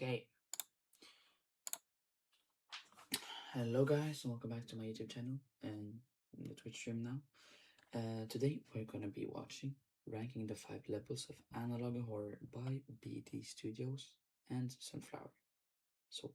Okay, hello guys, welcome back to my YouTube channel and the Twitch stream now. Today we're gonna be watching ranking the 5 levels of analog horror by BD Studios and Sunflower. So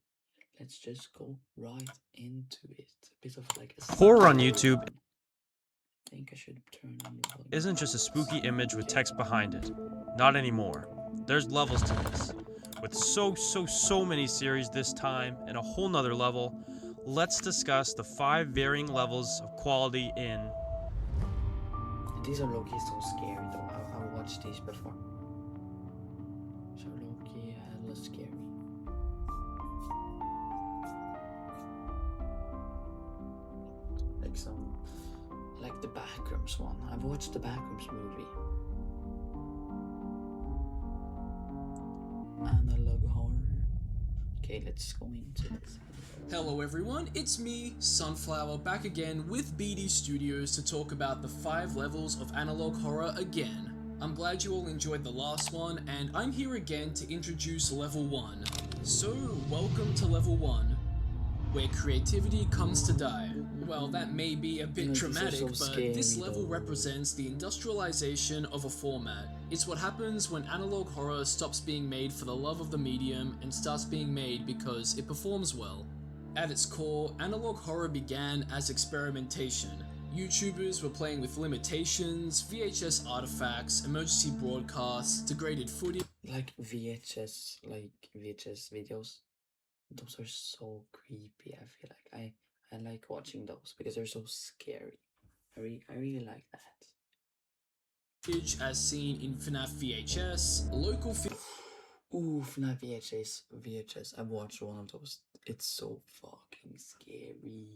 let's just go right into it. A bit of like a Horror on YouTube I think I should turn on the volume. isn't just a spooky image with text behind it. Not anymore. There's levels to this. With so many series this time and a whole nother level, let's discuss the 5 varying levels of quality in These are low-key so scary though. I watched these before. So low-key hella scary. Like the Backrooms one. I've watched the Backrooms movie. Analog horror. Okay, let's go into this. Hello everyone, it's me, Sunflower, back again with BD Studios to talk about the 5 levels of analog horror again. I'm glad you all enjoyed the last one, and I'm here again to introduce level 1. So, welcome to level 1, where creativity comes to die. Well, that may be a bit dramatic, but this level represents the industrialization of a format. It's what happens when analog horror stops being made for the love of the medium and starts being made because it performs well. At its core, analog horror began as experimentation. YouTubers were playing with limitations, VHS artifacts, emergency broadcasts, degraded footage. Like VHS videos. Those are so creepy. I feel like I like watching those because they're so scary. I really like that. As seen in FNAF VHS, local Ooh, FNAF VHS. I've watched one of those. It's so fucking scary.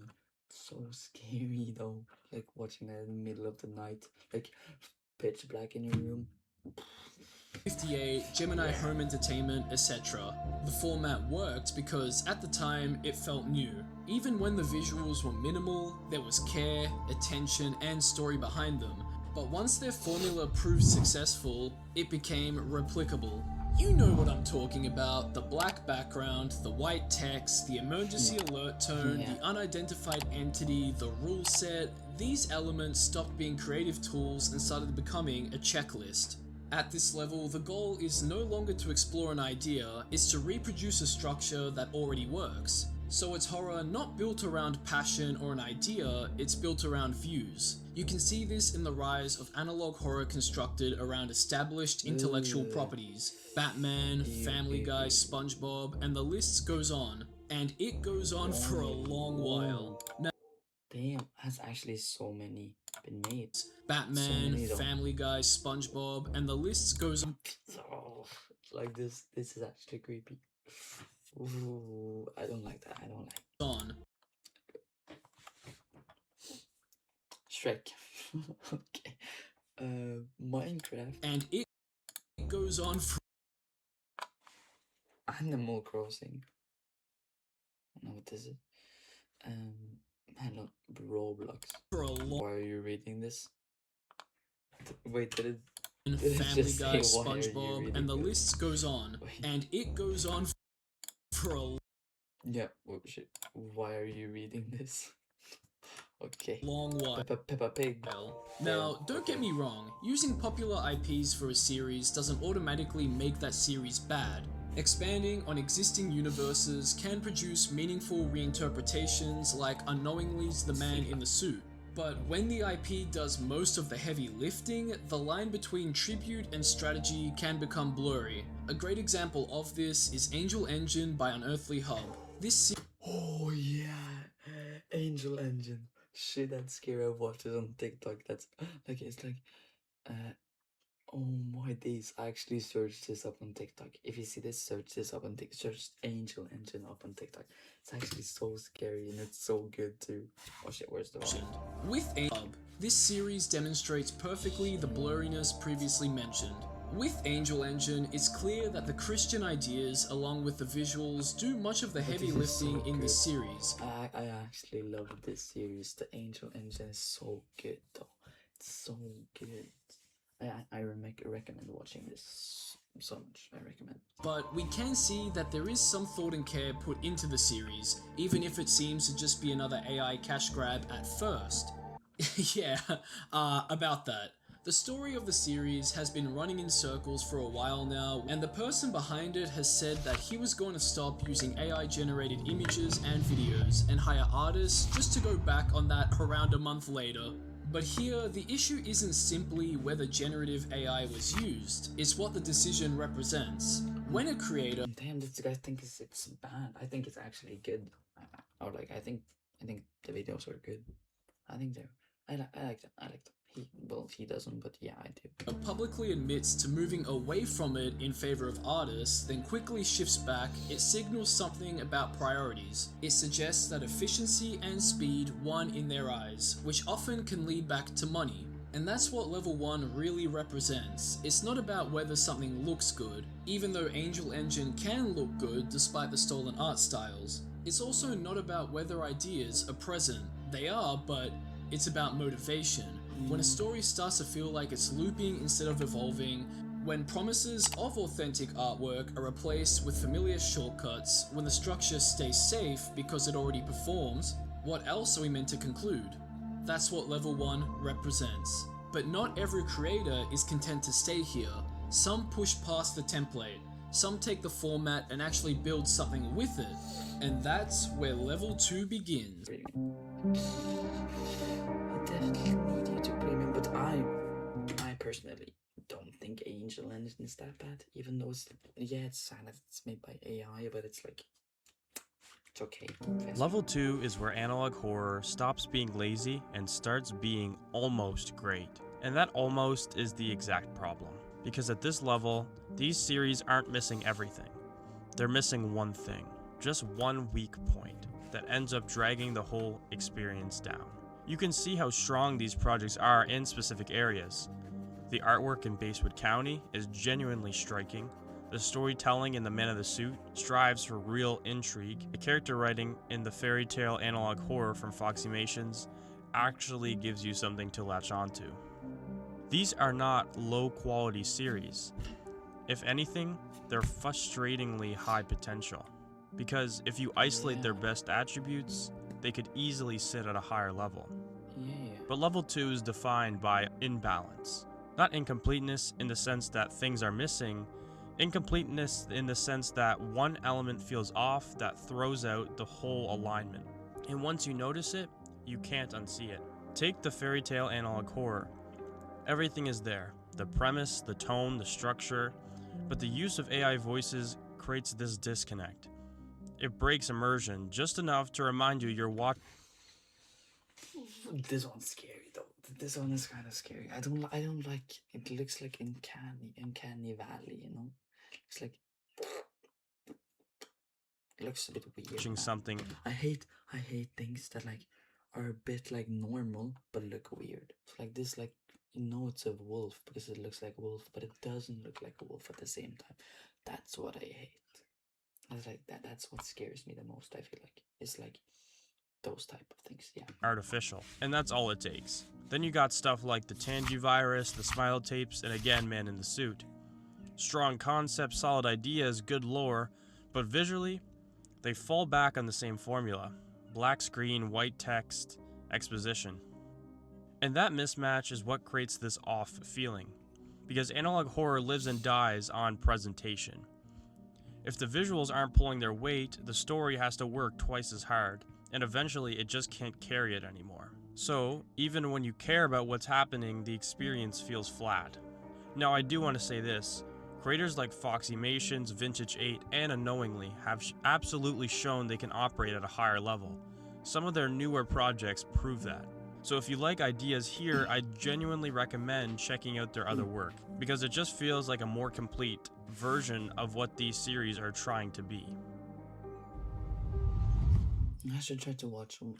So scary though. Like watching that in the middle of the night. Like pitch black in your room. 58, Gemini Home Entertainment, etc. The format worked because at the time it felt new. Even when the visuals were minimal, there was care, attention, and story behind them. But once their formula proved successful, it became replicable. You know what I'm talking about, the black background, the white text, the emergency alert tone, the unidentified entity, the rule set. These elements stopped being creative tools and started becoming a checklist. At this level, the goal is no longer to explore an idea, it's to reproduce a structure that already works. So it's horror not built around passion or an idea, it's built around views. You can see this in the rise of analog horror constructed around established intellectual properties. Batman, Family Guy, SpongeBob, and the list goes on. And it goes on for a long while. Damn, that's actually so many been made. Batman, Family Guy, SpongeBob, and the list goes on. Oh, like this is actually creepy. Ooh, I don't like that. I don't like on. Shrek. Okay. Minecraft. And it goes on for Animal Crossing. No, what is it? Hello, Roblox. For a long. Why are you reading this? Wait, did Family Guy, SpongeBob, and the list goes on. Wait. And it goes on for a yeah. Oh shit. Why are you reading this? Okay. Long while. Peppa Pig. Now, don't get me wrong. Using popular IPs for a series doesn't automatically make that series bad. Expanding on existing universes can produce meaningful reinterpretations like Unknowingly's The Man in the Suit. But when the IP does most of the heavy lifting, the line between tribute and strategy can become blurry. A great example of this is Angel Engine by Unearthly Hub. Oh yeah, Angel Engine. Shit, that's scary. I watched it on TikTok. That's like it's like, oh my days! I actually searched this up on TikTok. If you see this, search this up on TikTok. Search Angel Engine up on TikTok. It's actually so scary and it's so good too. Oh shit, where's the one? With Hub, this series demonstrates perfectly the blurriness previously mentioned. With Angel Engine, it's clear that the Christian ideas, along with the visuals, do much of the heavy lifting in this series. I actually love this series. The Angel Engine is so good though. It's so good. I recommend watching this. so much. I recommend. But we can see that there is some thought and care put into the series, even if it seems to just be another AI cash grab at first. Yeah, about that. The story of the series has been running in circles for a while now, and the person behind it has said that he was going to stop using AI generated images and videos and hire artists just to go back on that around a month later. But here, the issue isn't simply whether generative AI was used, it's what the decision represents. When a creator Damn, this guy thinks it's bad. I think it's actually good. Or like, I think the videos are good. I think they're. I like them. I like them. He doesn't, but yeah, I do. publicly admits to moving away from it in favor of artists, then quickly shifts back, it signals something about priorities. It suggests that efficiency and speed won in their eyes, which often can lead back to money. And that's what level 1 really represents. It's not about whether something looks good, even though Angel Engine can look good despite the stolen art styles. It's also not about whether ideas are present. They are, but it's about motivation. When a story starts to feel like it's looping instead of evolving, when promises of authentic artwork are replaced with familiar shortcuts, when the structure stays safe because it already performs, what else are we meant to conclude? That's what level 1 represents. But not every creator is content to stay here. Some push past the template, some take the format and actually build something with it, and that's where level 2 begins. I definitely need you to premium, but I personally don't think Angel Engine is that bad. Even though it's sad that it's made by AI, but it's like it's okay. Level 2 is where analog horror stops being lazy and starts being almost great. And that almost is the exact problem. Because at this level, these series aren't missing everything. They're missing one thing. Just one weak point that ends up dragging the whole experience down. You can see how strong these projects are in specific areas. The artwork in Basewood County is genuinely striking. The storytelling in The Man of the Suit strives for real intrigue. The character writing in the fairy tale analog horror from Foxymations actually gives you something to latch onto. These are not low-quality series. If anything, they're frustratingly high potential. Because if you isolate their best attributes, they could easily sit at a higher level. But level 2 is defined by imbalance. Not incompleteness in the sense that things are missing, incompleteness in the sense that one element feels off that throws out the whole alignment. And once you notice it, you can't unsee it. Take the fairy tale analog horror. Everything is there. The premise, the tone, the structure, but the use of AI voices creates this disconnect. It breaks immersion just enough to remind you you're watching. This one's scary though. This one is kind of scary. I don't like. It looks like Uncanny Valley. You know, it's like it looks a bit weird. Man. Something. I hate things that like are a bit like normal but look weird. It's like this, like you know, it's a wolf because it looks like a wolf, but it doesn't look like a wolf at the same time. That's what I hate. It's like that. That's what scares me the most. I feel like it's like those type of things. Yeah. Artificial, and that's all it takes. Then you got stuff like the Tangivirus, the Smile Tapes, and again, Man in the Suit. Strong concepts, solid ideas, good lore, but visually, they fall back on the same formula: black screen, white text, exposition. And that mismatch is what creates this off feeling, because analog horror lives and dies on presentation. If the visuals aren't pulling their weight, the story has to work twice as hard, and eventually it just can't carry it anymore. So, even when you care about what's happening, the experience feels flat. Now, I do want to say this. Creators like Foxymations, Vintage 8, and Unknowingly have absolutely shown they can operate at a higher level. Some of their newer projects prove that. So if you like ideas here, I genuinely recommend checking out their other work, because it just feels like a more complete version of what these series are trying to be. I should try to watch one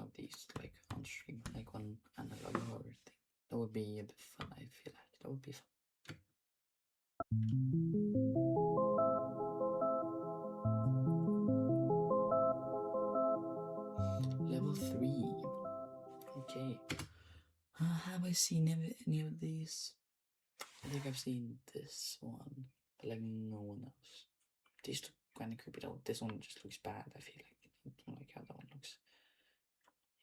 of these, like on stream, like one analog horror thing. That would be a bit fun. I feel like that would be fun. Level 3. Okay. Have I seen any of these? I think I've seen this one, but like no one else. These look kind of creepy though. This one just looks bad. I feel like I don't like how that one looks.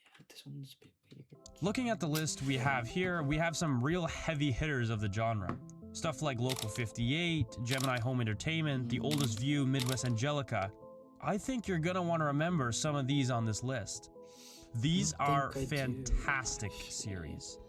Yeah, this one's a bit weird. Looking at the list we have here, we have some real heavy hitters of the genre. Stuff like Local 58, Gemini Home Entertainment, The Oldest View, Midwest Angelica. I think you're gonna want to remember some of these on this list. These are fantastic series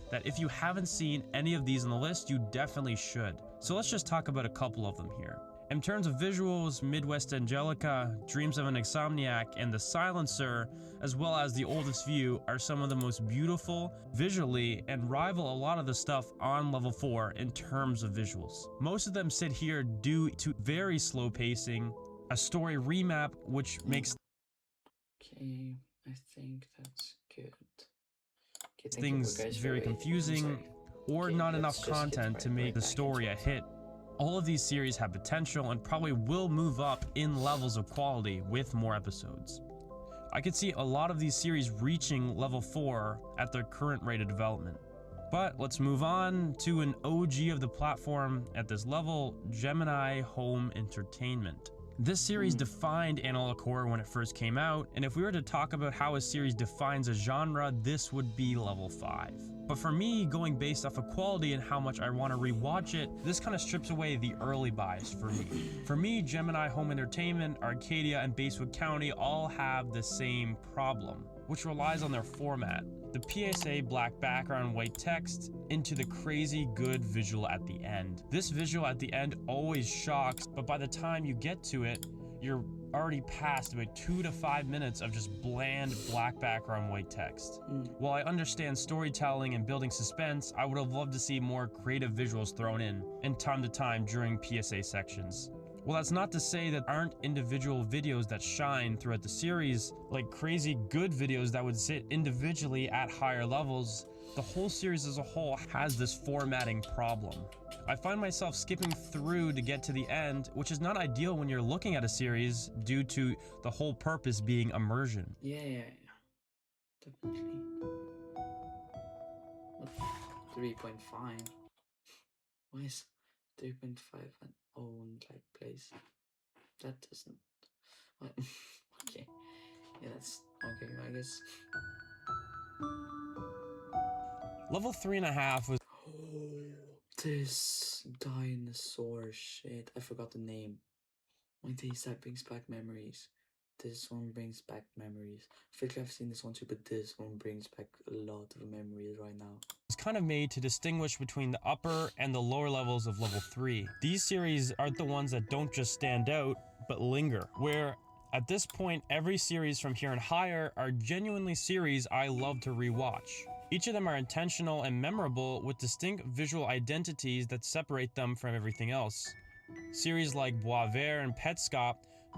that if you haven't seen any of these on the list, you definitely should. So let's just talk about a couple of them here. In terms of visuals, Midwest Angelica, Dreams of an Insomniac, and The Silencer, as well as The Oldest View, are some of the most beautiful visually and rival a lot of the stuff on level 4 in terms of visuals. Most of them sit here due to very slow pacing, a story remap which makes Okay, I think that's good. Okay, thank you things guys for very waiting. I'm confusing sorry. or Okay, not let's enough just get content to make right the back story a into hit. All of these series have potential and probably will move up in levels of quality with more episodes. I could see a lot of these series reaching level 4 at their current rate of development. But let's move on to an OG of the platform at this level, Gemini Home Entertainment. This series defined analog horror when it first came out, and if we were to talk about how a series defines a genre, this would be level 5. But for me, going based off of quality and how much I want to rewatch it, this kind of strips away the early bias for me. For me, Gemini Home Entertainment, Arcadia, and Basewood County all have the same problem, which relies on their format. The PSA black background, white text, into the crazy good visual at the end. This visual at the end always shocks, but by the time you get to it, you're already past about 2 to 5 minutes of just bland black background, white text. While I understand storytelling and building suspense, I would have loved to see more creative visuals thrown in time to time during PSA sections. Well, that's not to say that aren't individual videos that shine throughout the series, like crazy good videos that would sit individually at higher levels. The whole series as a whole has this formatting problem. I find myself skipping through to get to the end, which is not ideal when you're looking at a series due to the whole purpose being immersion. Yeah. Definitely. What? 3.5? Why is 3.5 an own like place? That doesn't. What? Okay. Yeah, that's okay, I guess. Level 3.5 was Oh, this dinosaur shit. I forgot the name. My days that brings back memories. This one brings back memories. I feel like I've seen this one too, but this one brings back a lot of memories right now. kind of made to distinguish between the upper and the lower levels of level 3. These series are the ones that don't just stand out, but linger, where at this point, every series from here and higher are genuinely series I love to rewatch. Each of them are intentional and memorable with distinct visual identities that separate them from everything else. Series like Bois Vert and Petscop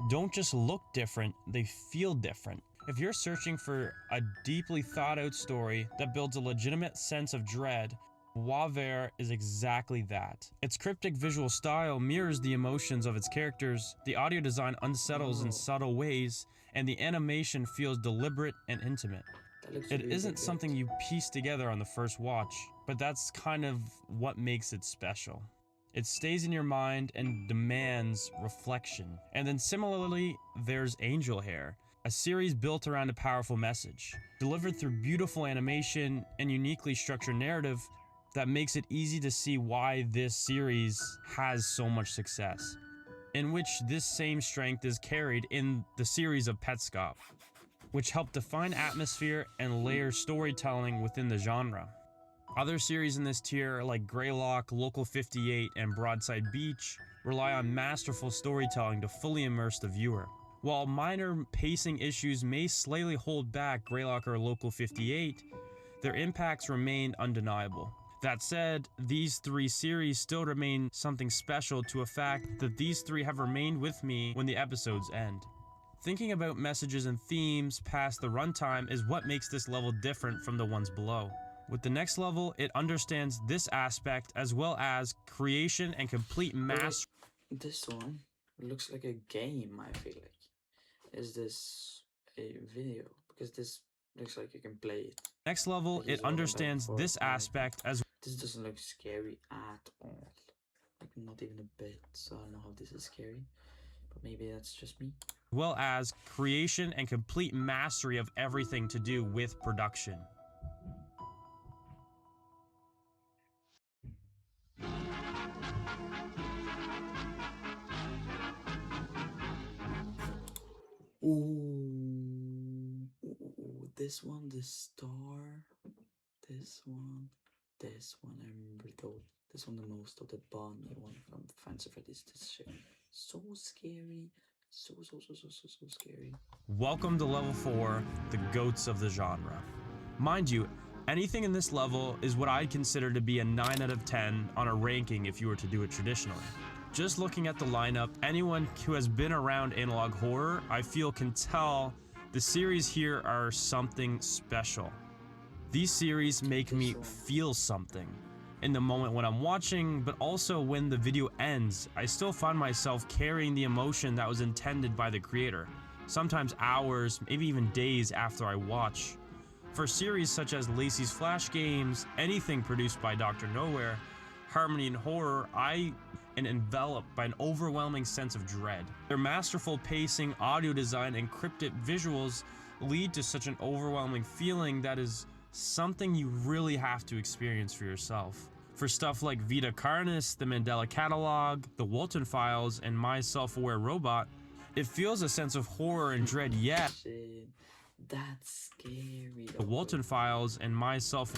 don't just look different, they feel different. If you're searching for a deeply thought out story that builds a legitimate sense of dread, Bois Vert is exactly that. Its cryptic visual style mirrors the emotions of its characters, the audio design unsettles in subtle ways, and the animation feels deliberate and intimate. It isn't something you piece together on the first watch, but that's kind of what makes it special. It stays in your mind and demands reflection. And then similarly, there's Angel Hair, a series built around a powerful message, delivered through beautiful animation and uniquely structured narrative that makes it easy to see why this series has so much success, in which this same strength is carried in the series of Petscop, which helped define atmosphere and layer storytelling within the genre. Other series in this tier, like Greylock, Local 58, and Broadside Beach, rely on masterful storytelling to fully immerse the viewer. While minor pacing issues may slightly hold back Greylock or Local 58, their impacts remain undeniable. That said, these three series still remain something special to a fact that these three have remained with me when the episodes end. Thinking about messages and themes past the runtime is what makes this level different from the ones below. With the next level, it understands this aspect as well as creation and complete mastery. This one looks like a game, I feel like. Is this a video? Because this looks like you can play it. Next level, Like it he's rolling back and understands forth this and aspect as This doesn't look scary at all. Like, not even a bit. So I don't know how this is scary. But maybe that's just me. Well as creation and complete mastery of everything to do with production. Ooh, this one, the star. This one. I remember though. This one the most of the Bonnie one from Fancy Freddy's. This shit. So scary. So scary. Welcome to level 4, the goats of the genre. Mind you, anything in this level is what I'd consider to be a 9 out of 10 on a ranking if you were to do it traditionally. Just looking at the lineup, anyone who has been around analog horror, I feel can tell the series here are something special. These series make me feel something in the moment when I'm watching, but also when the video ends, I still find myself carrying the emotion that was intended by the creator, sometimes hours, maybe even days after I watch. For series such as Lacey's Flash Games, anything produced by Dr. Nowhere, Harmony and Horror, I am enveloped by an overwhelming sense of dread. Their masterful pacing, audio design, and cryptic visuals lead to such an overwhelming feeling that is something you really have to experience for yourself. For stuff like Vita Carnis, The Mandela Catalog, The Walton Files, and My Self-Aware Robot, it feels a sense of horror and dread yet. Shit, that's scary. The Walton Files and My Self...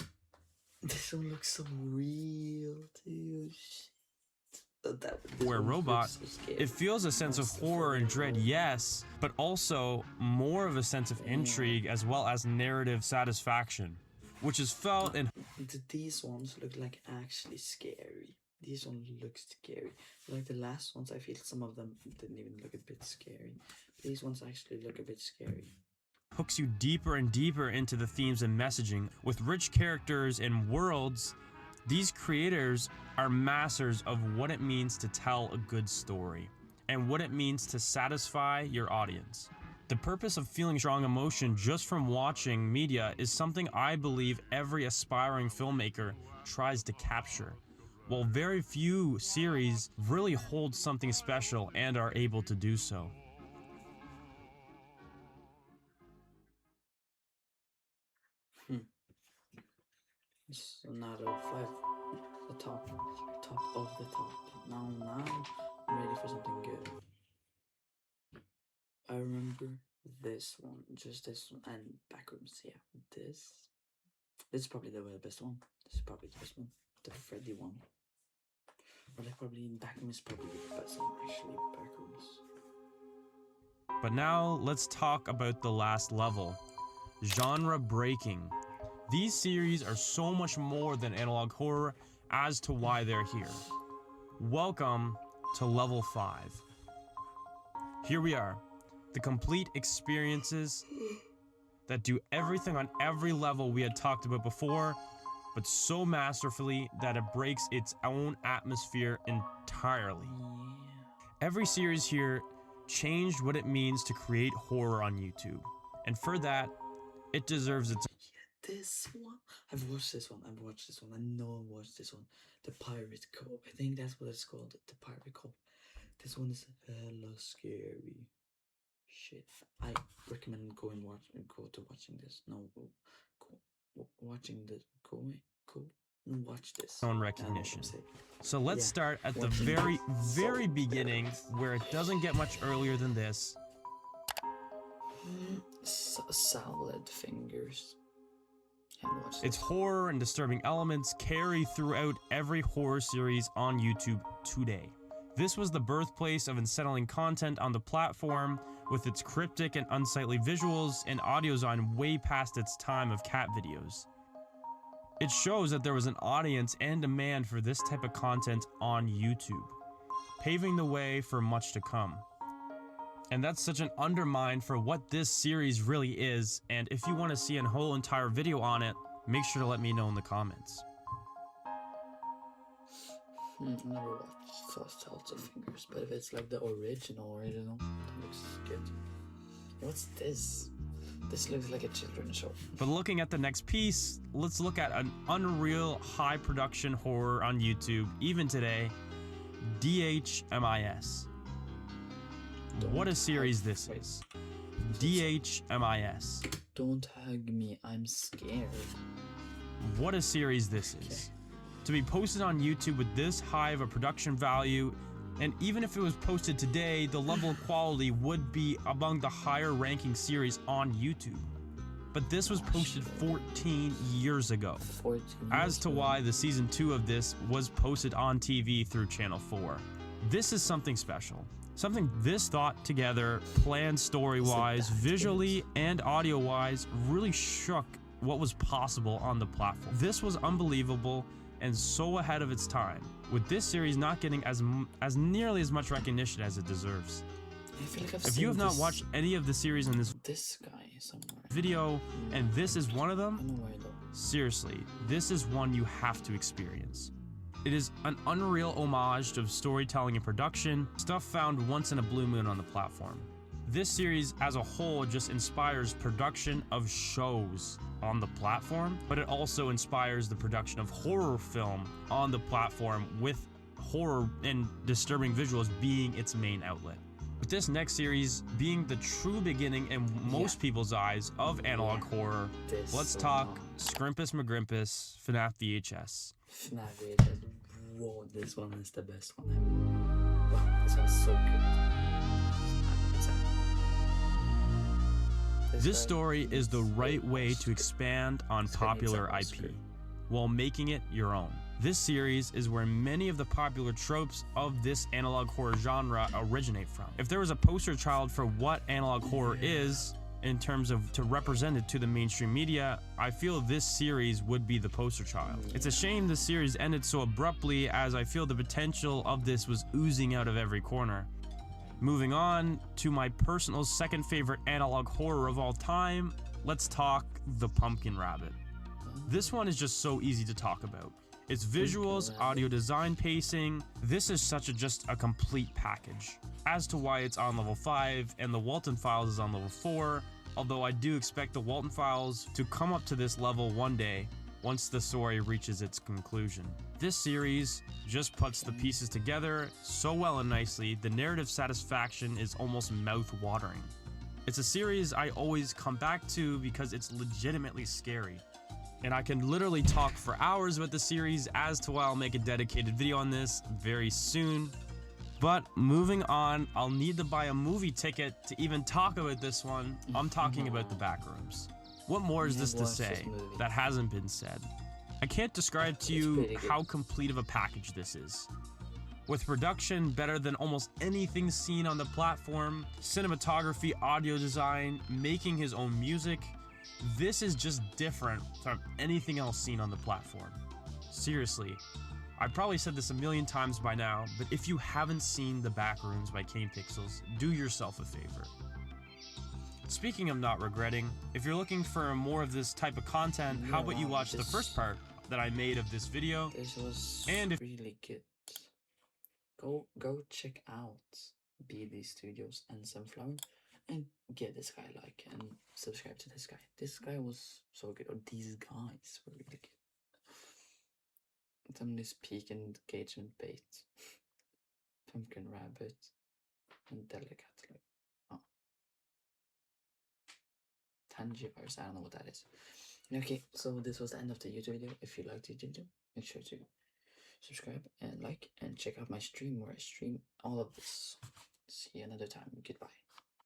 This one looks so real, dude. Where Robot, it feels a sense of horror and dread, yes, but also more of a sense of intrigue as well as narrative satisfaction, which is felt in... These ones look like actually scary. These ones look scary. Like the last ones, I feel some of them didn't even look a bit scary. These ones actually look a bit scary. Hooks you deeper and deeper into the themes and messaging. With rich characters and worlds, these creators are masters of what it means to tell a good story and what it means to satisfy your audience. The purpose of feeling strong emotion just from watching media is something I believe every aspiring filmmaker tries to capture, while very few series really hold something special and are able to do so. So now the 5, the top of the top. Now I'm ready for something good. I remember this one, just this one, and Backrooms. Yeah, this is probably the best one. This is probably the best one, the Freddy one. Or like probably Backrooms is probably the best one actually. Backrooms. But now let's talk about the last level, genre breaking. These series are so much more than analog horror as to why they're here. Welcome to level 5. Here we are, the complete experiences that do everything on every level we had talked about before, but so masterfully that it breaks its own atmosphere entirely. Every series here changed what it means to create horror on YouTube, and for that, it deserves its... This one, I've watched this one. I know I watched this one. The Pirate Cove. I think that's what it's called. The Pirate Cove. This one is hella scary. Shit. I recommend go to watching this. No, watching this. Watch this. Own recognition. So let's start at the very beginning, where it doesn't get much earlier than this. Salad fingers. Its horror and disturbing elements carry throughout every horror series on YouTube today. This was the birthplace of unsettling content on the platform, with its cryptic and unsightly visuals and audio design way past its time of cat videos. It shows that there was an audience and demand for this type of content on YouTube, paving the way for much to come. And that's such an undermine for what this series really is, and if you want to see a whole entire video on it, make sure to let me know in the comments. Never watched Salts of Fingers, but if it's like the original, that looks good. What's this? This looks like a children's show. But looking at the next piece, let's look at an unreal high production horror on YouTube, even today, DHMIS. What a series this is. DHMIS. Don't hug me, I'm scared. What a series this is. To be posted on YouTube with this high of a production value, and even if it was posted today, the level of quality would be among the higher ranking series on YouTube. But this was posted 14 years ago. 14 As to why the season 2 of this was posted on TV through Channel 4. This is something special. Something this thought together, planned story-wise, visually and audio-wise, really shook what was possible on the platform. This was unbelievable and so ahead of its time, with this series not getting as nearly as much recognition as it deserves. I feel like I've If seen you have not watched any of the series in this guy somewhere. video, and this is one of I them, don't know where though. seriously, this is one you have to experience. It is an unreal homage to storytelling and production, stuff found once in a blue moon on the platform. This series as a whole just inspires production of shows on the platform, but it also inspires the production of horror film on the platform, with horror and disturbing visuals being its main outlet. With this next series being the true beginning in most people's eyes of analog horror, This let's so talk long. Scrimpus McGrimpus FNAF VHS. FNAF VHS. Whoa, this one is the best one ever. Wow, this one's so good. This story is the right way to expand on This guy needs popular a IP Oscar. while making it your own. This series is where many of the popular tropes of this analog horror genre originate from. If there was a poster child for what analog horror is, in terms of to represent it to the mainstream media, I feel this series would be the poster child. It's a shame the series ended so abruptly, as I feel the potential of this was oozing out of every corner. Moving on to my personal second favorite analog horror of all time, let's talk The Pumpkin Rabbit. This one is just so easy to talk about. Its visuals, audio design, pacing, this is just a complete package. As to why it's on level 5 and the Walton Files is on level 4, although I do expect the Walton Files to come up to this level one day, once the story reaches its conclusion. This series just puts the pieces together so well and nicely, the narrative satisfaction is almost mouth-watering. It's a series I always come back to because it's legitimately scary. And I can literally talk for hours about the series, as to why I'll make a dedicated video on this very soon. But moving on, I'll need to buy a movie ticket to even talk about this one. I'm talking about The Backrooms. What more is this to say that hasn't been said? I can't describe to you how complete of a package this is. With production better than almost anything seen on the platform, cinematography, audio design, making his own music, this is just different from anything else seen on the platform. Seriously, I've probably said this a million times by now, but if you haven't seen The Backrooms by Kane Pixels, do yourself a favor. Speaking of not regretting, if you're looking for more of this type of content, how about you watch the first part that I made of this video? This was And if really good. Go check out BD Studios and Sunflower and give this guy a like and subscribe to this guy. This guy was so good, or these guys were really good. Some this peak engagement bait, Pumpkin Rabbit, and Delicate. Oh, Tangiverse, I don't know what that is. Okay, so this was the end of the YouTube video. If you liked the YouTube video, make sure to subscribe and like and check out my stream where I stream all of this. See you another time. Goodbye.